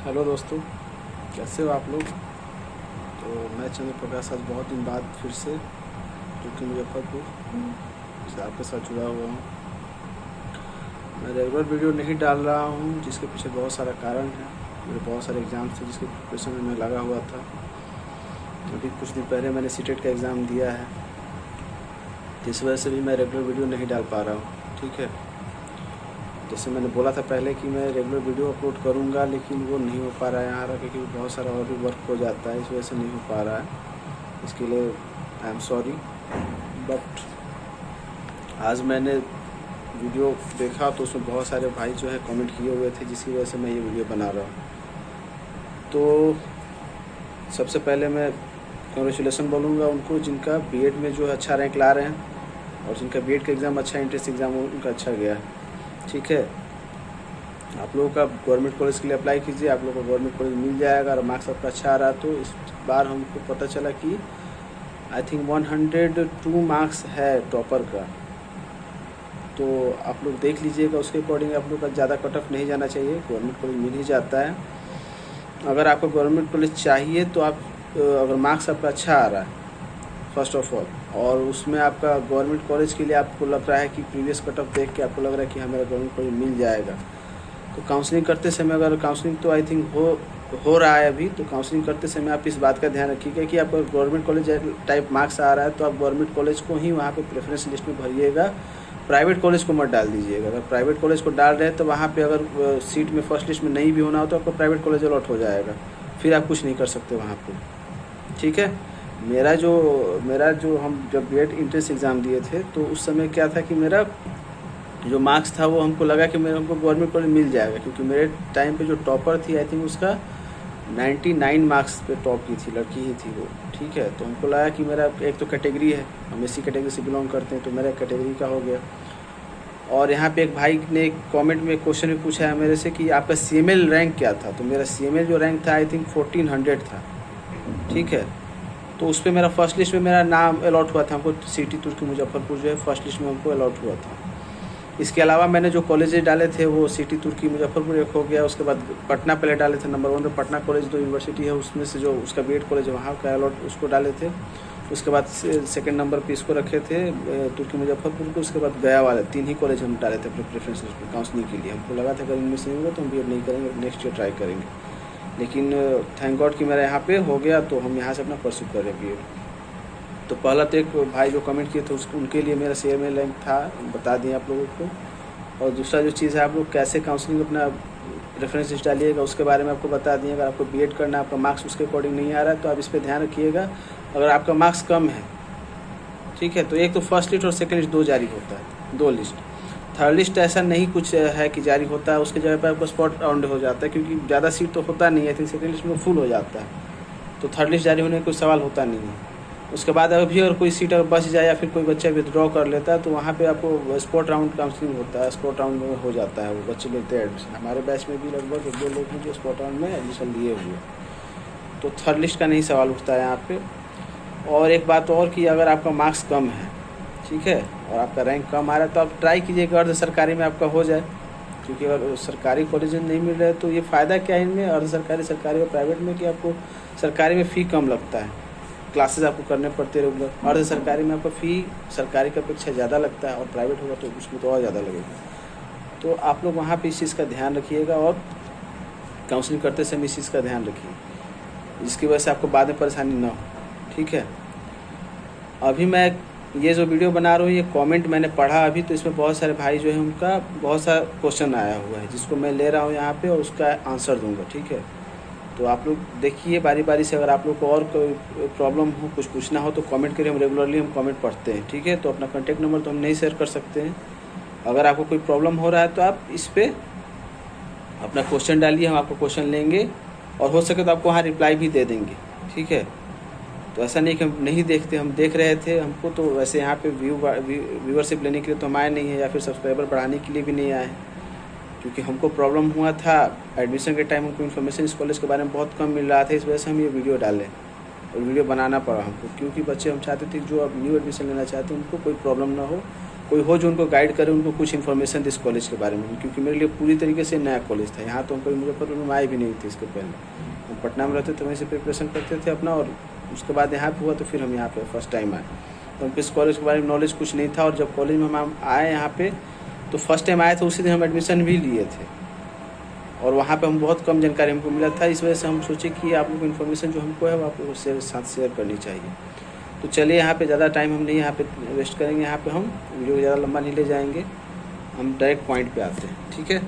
Hello दोस्तों, कैसे हो आप लोग। तो मैं चंद्र प्रकाश आज बहुत दिन बाद फिर से जो कि मुजफ्फरपुर से आपके साथ जुड़ा हुआ हूँ। मैं रेगुलर वीडियो नहीं डाल रहा हूँ, जिसके पीछे बहुत सारा कारण है। मेरे बहुत सारे एग्ज़ाम्स थे जिसके प्रिपरेशन में मैं लगा हुआ था। अभी कुछ दिन पहले मैंने सीटेट का एग्ज़ाम दिया है, इस वजह से भी मैं रेगुलर वीडियो नहीं डाल पा रहा हूँ। ठीक है, जैसे मैंने बोला था पहले कि मैं रेगुलर वीडियो अपलोड करूँगा, लेकिन वो नहीं हो पा रहा है यहाँ रहा, क्योंकि बहुत सारा और भी वर्क हो जाता है, इस वजह से नहीं हो पा रहा है। इसके लिए आई एम सॉरी। बट आज मैंने वीडियो देखा तो उसमें बहुत सारे भाई जो है कमेंट किए हुए थे, जिसकी वजह से मैं ये वीडियो बना रहा हूँ। तो सबसे पहले मैं कॉन्ग्रेचुलेसन बोलूँगा उनको जिनका बीएड में जो है अच्छा रैंक ला रहे हैं, और जिनका बीएड का एग्ज़ाम अच्छा, एंट्रेंस एग्ज़ाम उनका अच्छा गया है। ठीक है, आप लोगों का गवर्नमेंट कॉलेज के लिए अप्लाई कीजिए, आप लोगों को गवर्नमेंट कॉलेज मिल जाएगा। और मार्क्स आपका अच्छा आ रहा तो इस बार हमको पता चला कि आई थिंक 102 मार्क्स है टॉपर का। तो आप लोग देख लीजिएगा, उसके अकॉर्डिंग आप लोग का ज़्यादा कट ऑफ नहीं जाना चाहिए, गवर्नमेंट कॉलेज मिल ही जाता है। अगर आपको गवर्नमेंट कॉलेज चाहिए तो आप अगर मार्क्स आपका अच्छा आ रहा है फर्स्ट ऑफ ऑल, और उसमें आपका गवर्नमेंट कॉलेज के लिए आपको लग रहा है कि प्रीवियस कट ऑफ देख के आपको लग रहा है कि हमारा गवर्नमेंट कॉलेज मिल जाएगा, तो काउंसलिंग करते समय, अगर काउंसलिंग तो आई थिंक हो रहा है अभी, तो काउंसलिंग करते समय आप इस बात का ध्यान रखिएगा कि आपका गवर्नमेंट कॉलेज टाइप मार्क्स आ रहा है तो आप गवर्नमेंट कॉलेज को ही वहाँ पे प्रेफरेंस लिस्ट में भरिएगा, प्राइवेट कॉलेज को मत डाल दीजिएगा। अगर प्राइवेट कॉलेज को डाल रहे हैं तो वहाँ पे अगर सीट में फर्स्ट लिस्ट में नहीं भी होना हो तो आपको प्राइवेट कॉलेज अलॉट हो जाएगा, फिर आप कुछ नहीं कर सकते वहाँ पर। ठीक है, मेरा जो हम जब बीएड एंट्रेंस एग्ज़ाम दिए थे तो उस समय क्या था कि मेरा जो मार्क्स था वो हमको लगा कि मेरे हमको गवर्नमेंट कॉलेज मिल जाएगा, क्योंकि मेरे टाइम पे जो टॉपर थी आई थिंक उसका 99 मार्क्स पे टॉप की थी, लड़की ही थी वो। ठीक है, तो हमको लगा कि मेरा एक तो कैटेगरी है, हम इसी कैटेगरी से बिलोंग करते हैं, तो मेरा कैटेगरी का हो गया। और यहाँ पे एक भाई ने कमेंट में क्वेश्चन भी पूछा है मेरे से कि आपका सीएमएल रैंक क्या था, तो मेरा सीएमएल जो रैंक था आई थिंक 1400 था। ठीक है, तो उस पर मेरा फर्स्ट लिस्ट में मेरा नाम अलॉट हुआ था, हमको सिटी तुर्की मुजफ्फरपुर जो है फर्स्ट लिस्ट में हमको अलॉट हुआ था। इसके अलावा मैंने जो कॉलेजेस डाले थे वो सिटी तुर्की मुजफ्फरपुर एक हो गया, उसके बाद पटना पहले डाले थे नंबर 1 पे, पटना कॉलेज जो यूनिवर्सिटी है उसमें से जो उसका बीएड कॉलेज है वहाँ का अलॉट उसको डाले थे। उसके बाद सेकंड नंबर पे इसको रखे थे तुर्की मुजफ्फरपुर को। उसके बाद गया वाले 3 ही कॉलेज हम डाले थे अपने प्रेफरेंस लिस्ट में काउंसलिंग के लिए। हमको लगा था अगर इनमें से नहीं होगा तो हम बीएड नहीं करेंगे, नेक्स्ट ईयर ट्राई करेंगे, लेकिन थैंक गॉड कि मेरा यहाँ पे हो गया, तो हम यहाँ से अपना परस्यू कर रहे हैं बीएड। तो पहला तो एक भाई जो कमेंट किए थे उनके लिए मेरा सीएमएल रैंक था, बता दिए आप लोगों को। और दूसरा जो चीज़ है, आप लोग कैसे काउंसलिंग अपना रेफरेंस लिस्ट डालिएगा उसके बारे में आपको बता दिए। अगर आपको बीएड करना है, आपका मार्क्स उसके अकॉर्डिंग नहीं आ रहा है तो आप इस पर ध्यान रखिएगा। अगर आपका मार्क्स कम है, ठीक है, तो एक तो फर्स्ट लिस्ट और सेकंड लिस्ट 2 जारी होता है, 2 लिस्ट। थर्ड लिस्ट ऐसा नहीं कुछ है कि जारी होता है, उसके जगह पर आपका स्पॉट राउंड हो जाता है, क्योंकि ज़्यादा सीट तो होता नहीं है, सेकंड लिस्ट में फुल हो जाता है, तो थर्ड लिस्ट जारी होने का कोई सवाल होता नहीं है। उसके बाद अभी अगर कोई सीट अगर बच जाए या फिर कोई बच्चा विथड्रॉ कर लेता है तो वहाँ पे आपको स्पॉट राउंड काउंसलिंग होता है, स्पॉट राउंड में हो जाता है, वो बच्चे लेते हैं एडमिशन। हमारे बैच में भी लगभग 1-2 लोग हैं जो स्पॉट राउंड में एडमिशन लिए हुए, तो थर्ड लिस्ट का नहीं सवाल उठता है यहाँ पे। और एक बात और कि अगर आपका मार्क्स कम है, ठीक है, और आपका रैंक कम आ रहा है तो आप ट्राई कीजिएगा अर्ध सरकारी में आपका हो जाए, क्योंकि अगर सरकारी कॉलेज में नहीं मिल रहा है तो ये फ़ायदा क्या है इनमें, अर्ध सरकारी, सरकारी और प्राइवेट में, कि आपको सरकारी में फ़ी कम लगता है, क्लासेस आपको करने पड़ते हैं रेगुलर। अर्ध सरकारी में आपका फ़ी सरकारी की अपेक्षा ज़्यादा लगता है, और प्राइवेट होगा तो उसमें तो और ज़्यादा लगेगा। तो आप लोग वहाँ पे इस चीज़ का ध्यान रखिएगा, और काउंसलिंग करते समय इस चीज़ का ध्यान रखिए, जिसकी वजह से आपको बाद में परेशानी ना हो। ठीक है, अभी मैं ये जो वीडियो बना रहा हूँ ये कमेंट मैंने पढ़ा अभी, तो इसमें बहुत सारे भाई जो है उनका बहुत सारा क्वेश्चन आया हुआ है, जिसको मैं ले रहा हूँ यहाँ पे और उसका आंसर दूँगा। ठीक है, तो आप लोग देखिए बारी बारी से, अगर आप लोग को और कोई प्रॉब्लम हो, कुछ पूछना हो तो कमेंट करिए, हम रेगुलरली हम कमेंट पढ़ते हैं। ठीक है, तो अपना कॉन्टैक्ट नंबर तो हम नहीं शेयर कर सकते हैं। अगर आपको कोई प्रॉब्लम हो रहा है तो आप इस पर अपना क्वेश्चन डालिए, हम आपको क्वेश्चन लेंगे, और हो सके तो आपको वहाँ रिप्लाई भी दे देंगे। ठीक है, तो ऐसा नहीं कि हम नहीं देखते, हम देख रहे थे। हमको तो वैसे यहाँ पे व्यूवरशिप लेने के लिए तो हम आए नहीं हैं, या फिर सब्सक्राइबर बढ़ाने के लिए भी नहीं आए हैं, क्योंकि हमको प्रॉब्लम हुआ था एडमिशन के टाइम, हमको इन्फॉर्मेशन इस कॉलेज के बारे में बहुत कम मिल रहा था, इस वजह से हम ये वीडियो डालें, और वीडियो बनाना पड़ा हमको, क्योंकि बच्चे हम चाहते थे जो अब न्यू एडमिशन लेना चाहते हैं उनको कोई प्रॉब्लम ना हो, कोई हो जो उनको गाइड करे, उनको कुछ इन्फॉर्मेशन दे इस कॉलेज के बारे में, क्योंकि मेरे लिए पूरी तरीके से नया कॉलेज था। यहाँ तो हम कभी मुजफ्फरपुर में आए भी नहीं थे इसके पहले, हम पटना में रहते थे, वहीं से प्रिपरेशन करते थे अपना, और उसके बाद यहाँ पे हुआ तो फिर हम यहाँ पे फर्स्ट टाइम आए। तो हमको इस कॉलेज के बारे में नॉलेज कुछ नहीं था, और जब कॉलेज में हम आए यहाँ पे तो फर्स्ट टाइम आए थे, उसी दिन हम एडमिशन भी लिए थे, और वहाँ पे हम बहुत कम जानकारी हमको मिला था। इस वजह से हम सोचे कि आप लोगों को इन्फॉर्मेशन जो हमको है वो आप लोगों के साथ शेयर करनी चाहिए। तो चलिए, यहाँ पे ज़्यादा टाइम हम नहीं यहाँ पे वेस्ट करेंगे, यहाँ पे हम वीडियो ज़्यादा लंबा नहीं ले जाएंगे, हम डायरेक्ट पॉइंट पे आते हैं, ठीक है।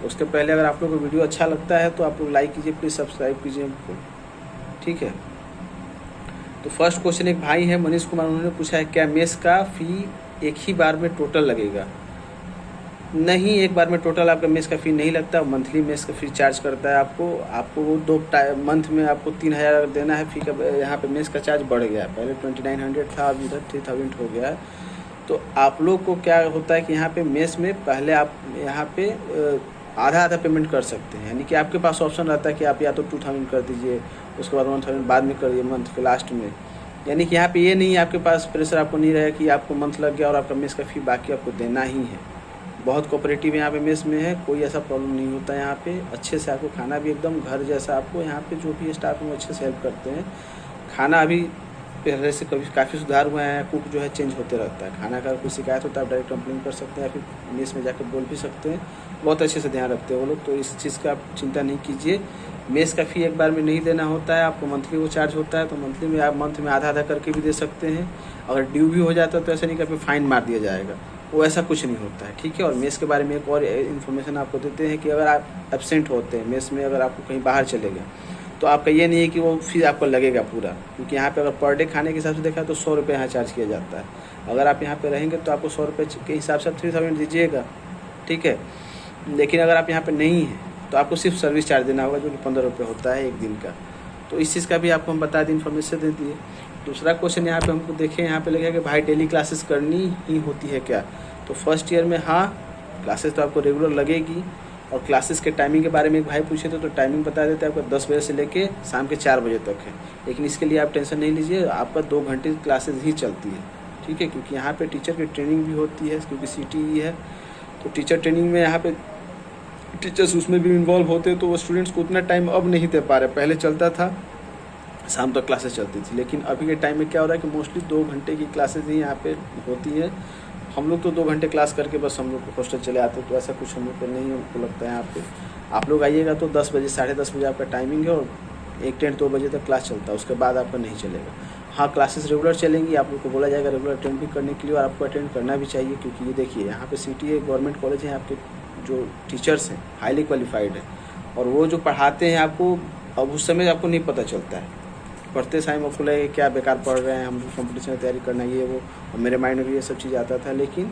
उसके पहले अगर आप लोग को वीडियो अच्छा लगता है तो आप लोग लाइक कीजिए, प्लीज़ सब्सक्राइब कीजिए हमको, ठीक है। तो फर्स्ट क्वेश्चन एक भाई है मनीष कुमार, उन्होंने पूछा है क्या मेस का फ़ी एक ही बार में टोटल लगेगा? नहीं, एक बार में टोटल आपका मेस का फ़ी नहीं लगता, मंथली मेस का फ़ी चार्ज करता है आपको वो 2 मंथ में आपको 3000 देना है फ़ी का। यहाँ पे मेस का चार्ज बढ़ गया है, पहले 2900 था, अब इधर 3000 हो गया है। तो आप लोग को क्या होता है कि यहाँ पे मेस में पहले आप यहाँ पे आधा पेमेंट कर सकते हैं, यानी कि आपके पास ऑप्शन रहता है कि आप या तो 2000 कर दीजिए, उसके बाद 1000 बाद में करिए मंथ के लास्ट में। यानी कि यहाँ पे ये नहीं है, आपके पास प्रेशर आपको नहीं रहेगा कि आपको मंथ लग गया और आपका मेस का फ़ी बाकी आपको देना ही है। बहुत कोऑपरेटिव यहाँ पे मेस में है, कोई ऐसा प्रॉब्लम नहीं होता है। यहाँ पे अच्छे से आपको खाना भी एकदम घर जैसा, आपको यहाँ पे जो भी स्टाफ है वो अच्छे से हेल्प करते हैं। खाना अभी पहले से काफ़ी सुधार हुआ है, कुक जो है चेंज होते रहता है। खाना का कोई शिकायत होता है आप डायरेक्ट कंप्लेन कर सकते हैं, या फिर मेस में जाकर बोल भी सकते हैं, बहुत अच्छे से ध्यान रखते हैं वो लोग। तो इस चीज़ का आप चिंता नहीं कीजिए। मेस का फ़ी एक बार में नहीं देना होता है, आपको मंथली वो चार्ज होता है। तो मंथली में आप मंथ में आधा करके भी दे सकते हैं। अगर ड्यू भी हो जाता है तो ऐसा नहीं कि आपको फाइन मार दिया जाएगा, वो ऐसा कुछ नहीं होता है, ठीक है। और मेस के बारे में एक और इन्फॉर्मेशन आपको देते हैं कि अगर आप एब्सेंट होते हैं मेस में, अगर आपको कहीं बाहर चले गए तो आपका ये नहीं है कि वो फीस आपको लगेगा पूरा, क्योंकि यहाँ पे अगर पर डे खाने के हिसाब से देखा तो 100 रुपये यहाँ चार्ज किया जाता है। अगर आप यहाँ पे रहेंगे तो आपको 100 रुपये के हिसाब से आप 3000 दीजिएगा, ठीक है। लेकिन अगर आप यहाँ पे नहीं हैं तो आपको सिर्फ सर्विस चार्ज देना होगा, जो कि 15 रुपये होता है एक दिन का। तो इस चीज़ का भी आपको हम बता दें, इन्फॉर्मेशन दे दिए। दूसरा क्वेश्चन यहाँ पे हमको देखें, यहाँ पे लगे कि भाई डेली क्लासेस करनी ही होती है क्या? तो फर्स्ट ईयर में हाँ, क्लासेस तो आपको रेगुलर लगेगी। और क्लासेस के टाइमिंग के बारे में एक भाई पूछे थे, तो टाइमिंग बता देते हैं आपका 10 बजे से लेके शाम के 4 बजे तक है। लेकिन इसके लिए आप टेंशन नहीं लीजिए, आपका 2 घंटे क्लासेस ही चलती है, ठीक है। क्योंकि यहाँ पे टीचर की ट्रेनिंग भी होती है, क्योंकि CTE है। तो टीचर ट्रेनिंग में यहाँ पे टीचर्स उसमें भी इन्वॉल्व होते हैं, तो वो स्टूडेंट्स को उतना टाइम अब नहीं दे पा रहे। पहले चलता था, शाम तक क्लासेस चलती थी, लेकिन अभी के टाइम में क्या हो रहा है कि मोस्टली 2 घंटे की क्लासेस ही यहाँ पे होती है। हम लोग तो 2 घंटे क्लास करके बस हम लोग हॉस्टल चले आते हैं, तो ऐसा कुछ हम लोग को नहीं हमको लगता है। यहाँ पे आप लोग आइएगा तो 10 बजे 10:30 बजे आपका टाइमिंग है, और 1-2 बजे तक क्लास चलता है, उसके बाद आपका नहीं चलेगा। हाँ, क्लासेस रेगुलर चलेंगी, आप लोग को बोला जाएगा रेगुलर अटेंड भी करने के लिए, और आपको अटेंड करना भी चाहिए। क्योंकि ये देखिए, यहाँ पे CTA गवर्नमेंट कॉलेज है, आपके जो टीचर्स हैं हाईली क्वालिफाइड है, और वो जो पढ़ाते हैं आपको अब उस समय आपको नहीं पता चलता है। पढ़ते टाइम आपको लगे क्या बेकार पढ़ रहे हैं, हम कंपटीशन की तैयारी करना ये वो, और मेरे माइंड में भी ये सब चीज़ आता था। लेकिन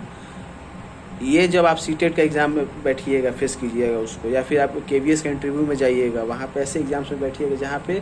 ये जब आप CTET का एग्ज़ाम में बैठिएगा, फेस कीजिएगा उसको, या फिर आप KVS का इंटरव्यू में जाइएगा, वहाँ पे ऐसे एग्जाम्स में बैठिएगा जहाँ पे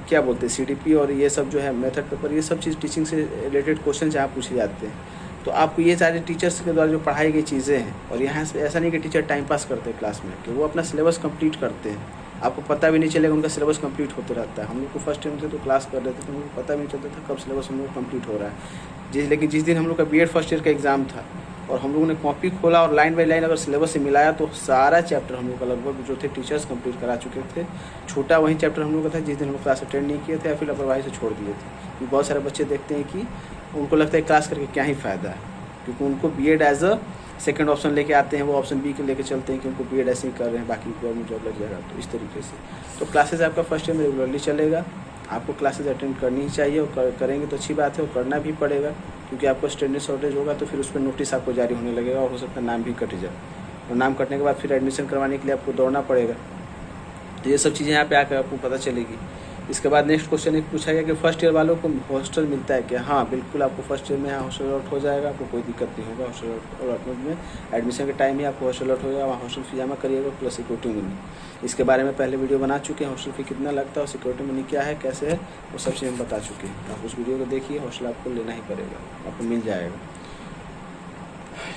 क्या बोलते हैं CDP और ये सब जो है मेथड पेपर, ये सब चीज़ टीचिंग से रिलेटेड क्वेश्चन जहाँ पूछे जाते हैं। तो आपको ये सारे टीचर्स के द्वारा जो पढ़ाई गई चीज़ें हैं, और यहाँ से ऐसा नहीं कि टीचर टाइम पास करते हैं क्लास में, कि वो अपना सिलेबस कंप्लीट करते हैं, आपको पता भी नहीं चलेगा, उनका सिलेबस कंप्लीट होते रहता है। हम लोग को फर्स्ट टाइम से तो क्लास कर रहे थे, तो हम लोग को पता भी नहीं चलता था कब सिलेबस हम लोग कंप्लीट हो रहा है। लेकिन जिस दिन हम लोग का BEd फर्स्ट ईयर का एग्ज़ाम था, और हम लोगों ने कॉपी खोला और लाइन बाई लाइन अगर सिलेबस से मिलाया, तो सारा चैप्टर हम लोग का लगभग जो थे टीचर्स कंप्लीट करा चुके थे। छोटा वही चैप्टर हम लोग का था जिस दिन हम लोग क्लास अटेंड नहीं किए थे, या फिर लापरवाही से छोड़ दिए थे। क्योंकि बहुत सारे बच्चे देखते हैं कि उनको लगता है क्लास करके क्या ही फ़ायदा है, क्योंकि उनको BEd as a second option लेके आते हैं, वो ऑप्शन B के लेके चलते हैं कि उनको BEd ऐसे ही कर रहे हैं, बाकी गवर्नमेंट जॉब लग जाएगा। तो इस तरीके से तो क्लासेस आपका फर्स्ट ईयर में रेगुलरली चलेगा। आपको क्लासेस अटेंड करनी ही चाहिए, और करेंगे तो अच्छी बात है, और करना भी पड़ेगा। क्योंकि आपको स्टूडेंट शॉर्टेज होगा तो फिर उस पर नोटिस आपको जारी होने लगेगा, और हो सकता है नाम भी कट जाए, और नाम कटने के बाद फिर एडमिशन करवाने के लिए आपको दौड़ना पड़ेगा। तो ये सब चीज़ें यहाँ पे आकर आपको पता चलेगी। इसके बाद नेक्स्ट क्वेश्चन एक पूछा गया कि फर्स्ट ईयर वालों को हॉस्टल मिलता है क्या? हाँ, बिल्कुल आपको फर्स्ट ईयर में यहाँ हॉस्टल अलॉट हो जाएगा, आपको कोई दिक्कत नहीं होगा। हॉस्टल अलॉटमेंट में एडमिशन के टाइम ही आपको हॉस्टल अलॉट हो जाएगा, वहाँ हॉस्टल फी जमा करिएगा प्लस सिक्योरिटी मनी। इसके बारे में पहले वीडियो बना चुके हैं, हॉस्टल फी कितना लगता है और सिक्योरिटी मनी क्या है, कैसे है, वो सब चीज़ हम बता चुके हैं। आप उस वीडियो को देखिए, हॉस्टल आपको लेना ही पड़ेगा, आपको मिल जाएगा।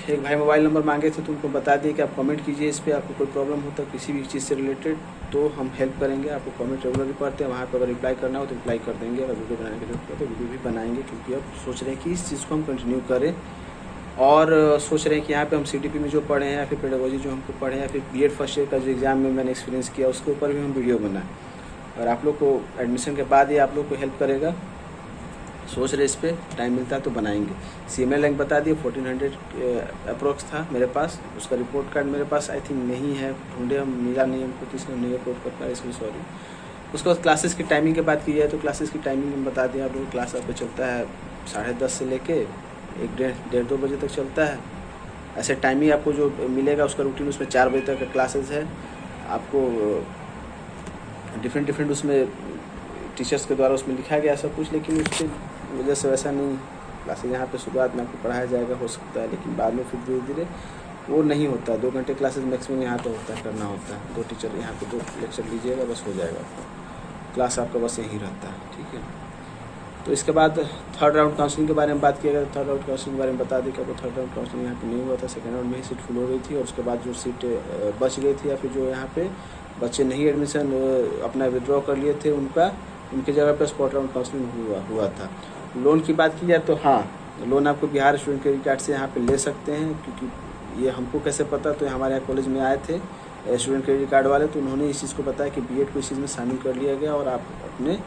एक भाई मोबाइल नंबर मांगे थे, तो उनको बता दिए कि आप कमेंट कीजिए इस पर। आपको कोई प्रॉब्लम होता है किसी भी चीज़ से रिलेटेड, तो हम हेल्प करेंगे। आपको कमेंट रेगुलरली पढ़ते हैं, वहाँ पर अगर रिप्लाई करना हो तो रिप्लाई कर देंगे। अगर वीडियो बनाने की जरूरत हो तो वीडियो भी बनाएंगे, क्योंकि अब सोच रहे हैं कि इस चीज़ को हम कंटिन्यू करें, और सोच रहे हैं कि यहाँ पे हम CTP में जो पढ़े हैं या फिर पेडागोजी जो हमको पढ़े हैं या फिर B.Ed फर्स्ट ईयर का जो एग्ज़ाम में मैंने एक्सपीरियंस किया उसके ऊपर भी हम वीडियो बनाएं और आप लोग को एडमिशन के बाद ये आप लोग को हेल्प करेगा। सोच रहे इस पर टाइम मिलता है तो बनाएंगे। CMA रैंक बता दिए 1400 अप्रोक्स था मेरे पास। उसका रिपोर्ट कार्ड मेरे पास आई थिंक नहीं है, ढूंढे हम, मिला नहीं हमको, किसी ने नहीं रिपोर्ट कर पाया, इसलिए सॉरी। उसके बाद क्लासेस की टाइमिंग की बात की जाए तो क्लासेस की टाइमिंग हम बता दें आप लोग। क्लास आपको चलता है 10:30 से लेके 1-1:30-2 बजे तक चलता है। ऐसे टाइमिंग आपको जो मिलेगा उसका रूटीन, उसमें 4 बजे तक का क्लासेस है। आपको डिफरेंट उसमें टीचर्स के द्वारा उसमें लिखा गया सब कुछ, लेकिन उसकी वजह से वैसा नहीं क्लासेस यहाँ पे शुरुआत में आपको पढ़ाया जाएगा हो सकता है, लेकिन बाद में फिर धीरे धीरे वो नहीं होता है। 2 घंटे क्लासेस मैक्सिमम यहाँ पे होता है, करना होता है। 2 टीचर यहाँ पे 2 लेक्चर लीजिएगा बस हो जाएगा आपका क्लास, आपका बस यही रहता है, ठीक है। तो इसके बाद थर्ड राउंड काउंसलिंग के बारे में बात किया गया। थर्ड राउंड काउंसलिंग के बारे में बता दें कि आपको थर्ड राउंड काउंसलिंग यहाँ पे नहीं हुआ था, सेकंड राउंड में ही सीट फुल हो गई थी। और उसके बाद जो सीट बच गई थी या फिर जो यहाँ पे बच्चे नहीं एडमिशन अपना विड्रॉ कर लिए थे उनके जगह पर स्पॉट राउंड काउंसलिंग हुआ था। लोन की बात की जाए तो हाँ, लोन आपको बिहार स्टूडेंट क्रेडिट कार्ड से यहाँ पे ले सकते हैं, क्योंकि ये हमको कैसे पता, तो हमारे यहाँ कॉलेज में आए थे स्टूडेंट क्रेडिट कार्ड वाले, तो उन्होंने इस चीज़ को बताया कि B.Ed को इस चीज़ में शामिल कर लिया गया और आप अपने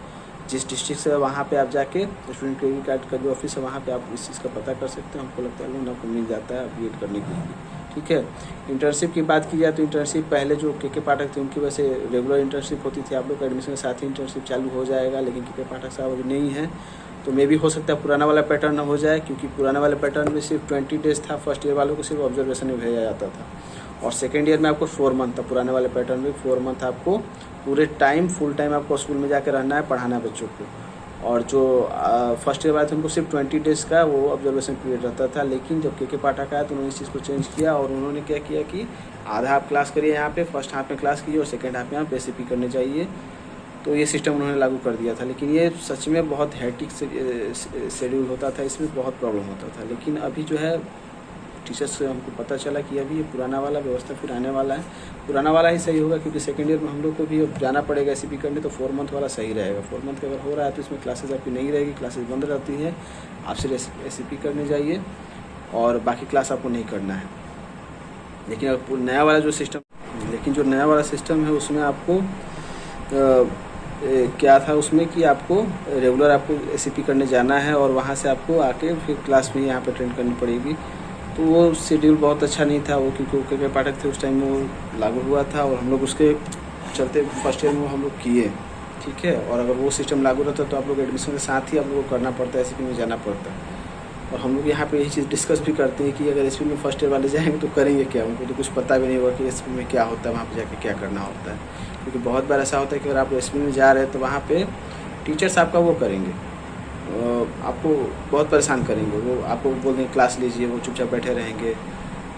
जिस डिस्ट्रिक्ट से वहाँ पे आप जाके स्टूडेंट क्रेडिट कार्ड का जो ऑफिस है वहाँ पे आप इस चीज़ का पता कर सकते हैं। हमको लगता है लोन आपको मिल जाता है B.Ed करने के लिए, ठीक है। इंटर्नशिप की बात की जाए तो इंटर्नशिप पहले जो के पाठक थे उनकी वजह से रेगुलर इंटर्नशिप होती थी। आप लोग का एडमिशन के साथ ही इंटर्नशिप चालू हो जाएगा, लेकिन के पाठक साहब अभी नहीं है, तो मे भी हो सकता है पुराना वाला पैटर्न हो जाए, क्योंकि पुराना वाले पैटर्न में सिर्फ 20 डेज था। फर्स्ट ईयर वालों को सिर्फ ऑब्जर्वेशन में भेजा जाता था और सेकेंड ईयर में आपको 4 मंथ था। पुराने वाले पैटर्न में 4 मंथ आपको पूरे टाइम फुल टाइम आपको स्कूल में जाकर रहना है, पढ़ाना है बच्चों को। और जो फर्स्ट ईयर वाले थे उनको सिर्फ 20 डेज़ का वो ऑब्जर्वेशन पीरियड रहता था। लेकिन जब के पाठक आया तो उन्होंने इस चीज़ को चेंज किया और उन्होंने क्या किया कि आधा आप क्लास करिए यहाँ पे, फर्स्ट हाफ में क्लास कीजिए और सेकेंड हाफ में आप SCP करने जाइए। तो ये सिस्टम उन्होंने लागू कर दिया था, लेकिन ये सच में बहुत हैटिक शेड्यूल होता था, इसमें बहुत प्रॉब्लम होता था। लेकिन अभी जो है टीचर्स से हमको पता चला कि अभी ये पुराना वाला व्यवस्था फिर आने वाला है। पुराना वाला ही सही होगा, क्योंकि सेकेंड ईयर में हम लोग को भी अब जाना पड़ेगा SCP करने, तो 4 मंथ वाला सही रहेगा। 4 मंथ का अगर हो रहा है तो इसमें क्लासेस आपकी नहीं रहेगी, क्लासेस बंद रहती है, आप सिर्फ SCP करने जाइए और बाकी क्लास आपको नहीं करना है। लेकिन अब नया वाला जो सिस्टम है उसमें आपको क्या था उसमें कि आपको रेगुलर आपको SCP करने जाना है और वहाँ से आपको आके फिर क्लास में यहाँ पे अटेंड करनी पड़ेगी। तो वो शेड्यूल बहुत अच्छा नहीं था वो, क्योंकि के पाठक थे उस टाइम में वो लागू हुआ था और हम लोग उसके चलते फर्स्ट ईयर में हम लोग किए, ठीक है। और अगर वो सिस्टम लागू रहता तो आप लोग एडमिशन के साथ ही आप लोग को करना पड़ता है, SCP में जाना पड़ता है। और हम लोग यहाँ पे यही चीज़ डिस्कस भी करते हैं कि अगर SCP में फर्स्ट ईयर वाले जाएंगे तो करेंगे क्या, उनको तो कुछ पता भी नहीं होगा कि SCP में क्या होता है, वहाँ पे जाके क्या करना होता है। क्योंकि बहुत बार ऐसा होता है कि अगर आप SCP में जा रहे हैं तो वहाँ पे टीचर्स आपका वो करेंगे, आपको बहुत परेशान करेंगे। वो आपको बोल देंगे क्लास लीजिए, वो चुपचाप बैठे रहेंगे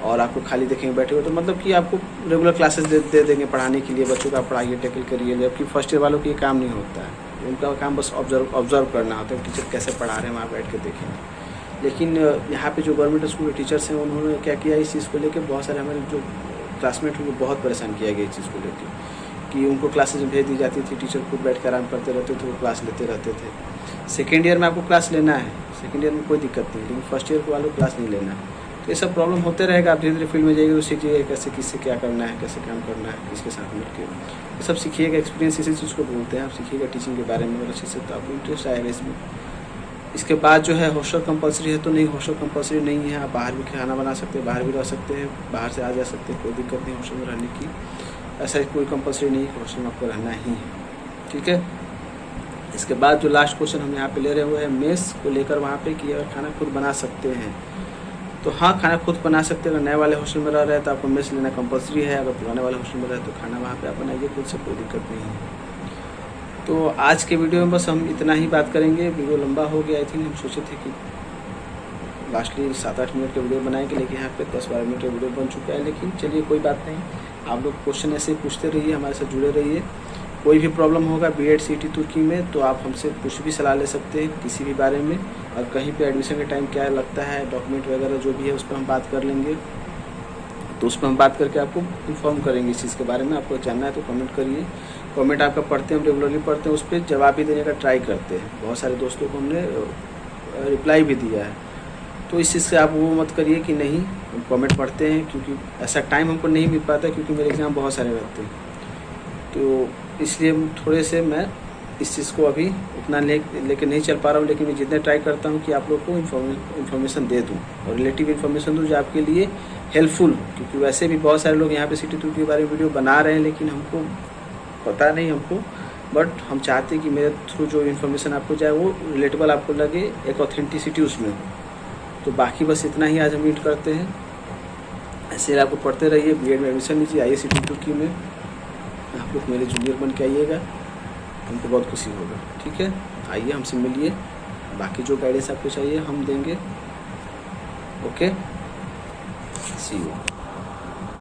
और आपको खाली देखेंगे बैठे हुए, तो मतलब कि आपको रेगुलर क्लासेस दे देंगे पढ़ाने के लिए, बच्चों का पढ़ाइए, टैकल करिए। जबकि फर्स्ट ईयर वालों को ये काम नहीं होता है, उनका काम बस ऑब्जर्व करना होता है, टीचर कैसे पढ़ा रहे हैं वहाँ बैठ के देखेंगे। लेकिन यहाँ पे जो गवर्नमेंट स्कूल के टीचर्स हैं उन्होंने क्या किया, इस चीज़ को लेकर बहुत सारे हमारे जो क्लासमेट उनको बहुत परेशान किया गया इस चीज़ को लेकर कि उनको क्लासेज में भेज दी जाती थी, टीचर खुद बैठ कर आराम करते रहते थे, वो क्लास लेते रहते थे। सेकेंड ईयर में आपको क्लास लेना है, सेकेंड ईयर में कोई दिक्कत नहीं, लेकिन फर्स्ट ईयर वालों को क्लास नहीं लेना है। तो ये सब प्रॉब्लम होते रहेगा। आप धीरे धीरे फील्ड में जाइएगा तो सीखिएगा कैसे किससे क्या करना है, कैसे काम करना है, किसके साथ मिलकर, ये सब सीखिएगा। एक्सपीरियंस इसी चीज़ को बोलते हैं, आप सीखिएगा टीचिंग के बारे में और अच्छे से, तो आपको इंटरेस्ट आएगा इसमें। इसके बाद जो है हॉस्टल कंपलसरी है तो नहीं, हॉस्टल कंपलसरी नहीं है। आप बाहर भी खाना बना सकते हैं, बाहर भी रह सकते हैं, बाहर से आ जा सकते हैं, कोई दिक्कत नहीं हॉस्टल में रहने की। ऐसा कोई कंपलसरी नहीं है, हॉस्टल में आपको रहना ही है, ठीक है। इसके बाद जो लास्ट क्वेश्चन हम यहाँ पे ले रहे हुए हैं मेस को लेकर, वहाँ पे कि अगर खाना खुद बना सकते हैं तो हाँ, खाना खुद बना सकते हैं। अगर नए वाले हॉस्टल में रह रहे हैं तो आपको मेस लेना कंपलसरी है, अगर पुराने वाले हॉस्टल में रहे तो खाना वहाँ पे आप बनाइए खुद से, कोई दिक्कत नहीं है। तो आज के वीडियो में बस हम इतना ही बात करेंगे। वीडियो लंबा हो गया, आई थिंक हम सोचे थे कि लास्टली 7-8 मिनट का वीडियो बनाएंगे, लेकिन यहाँ पे 10-12 मिनट का वीडियो बन चुका है। लेकिन चलिए कोई बात नहीं, आप लोग क्वेश्चन ऐसे पूछते रहिए, हमारे साथ जुड़े रहिए। कोई भी प्रॉब्लम होगा B.Ed CET तुर्की में तो आप हमसे कुछ भी सलाह ले सकते हैं किसी भी बारे में, और कहीं पे एडमिशन के टाइम क्या लगता है, डॉक्यूमेंट वगैरह जो भी है उस पर हम बात कर लेंगे। तो उस पर हम बात करके आपको इन्फॉर्म करेंगे इस चीज़ के बारे में। आपको जानना है तो कमेंट करिए, कमेंट आपका पढ़ते हैं, हम रेगुलरली पढ़ते हैं, उस पर जवाब भी देने का ट्राई करते हैं। बहुत सारे दोस्तों को हमने रिप्लाई भी दिया है। तो इस चीज़ से आप वो मत करिए कि नहीं हम कमेंट पढ़ते हैं, क्योंकि ऐसा टाइम हमको नहीं मिल पाता क्योंकि मेरे एग्ज़ाम बहुत सारे रहते हैं। तो इसलिए थोड़े से मैं इस चीज़ को अभी उतना लेके नहीं चल पा रहा हूँ, लेकिन मैं जितना ट्राई करता हूँ कि आप लोग को इन्फॉर्मेशन दे दूँ और रिलेटिव इन्फॉर्मेशन दूँ जो आपके लिए हेल्पफुल, क्योंकि वैसे भी बहुत सारे लोग यहाँ पे सिटी टूर के बारे में वीडियो बना रहे हैं, लेकिन हमको पता नहीं हमको, बट हम चाहते हैं कि मेरे थ्रू जो इन्फॉर्मेशन आपको जाए वो रिलेटेबल आपको लगे, एक ऑथेंटिसिटी उसमें हो। तो बाकी बस इतना ही आज हम मीट करते हैं। ऐसे आपको पढ़ते रहिए, बीएड में एडमिशन लीजिए, आइए सिटी टूर की में आप लोग मेरे जूनियर बन के आइएगा, हमको बहुत खुशी होगा। ठीक है, आइए हमसे मिलिए, बाकी जो गाइडेंस आपको चाहिए हम देंगे। Okay, see you.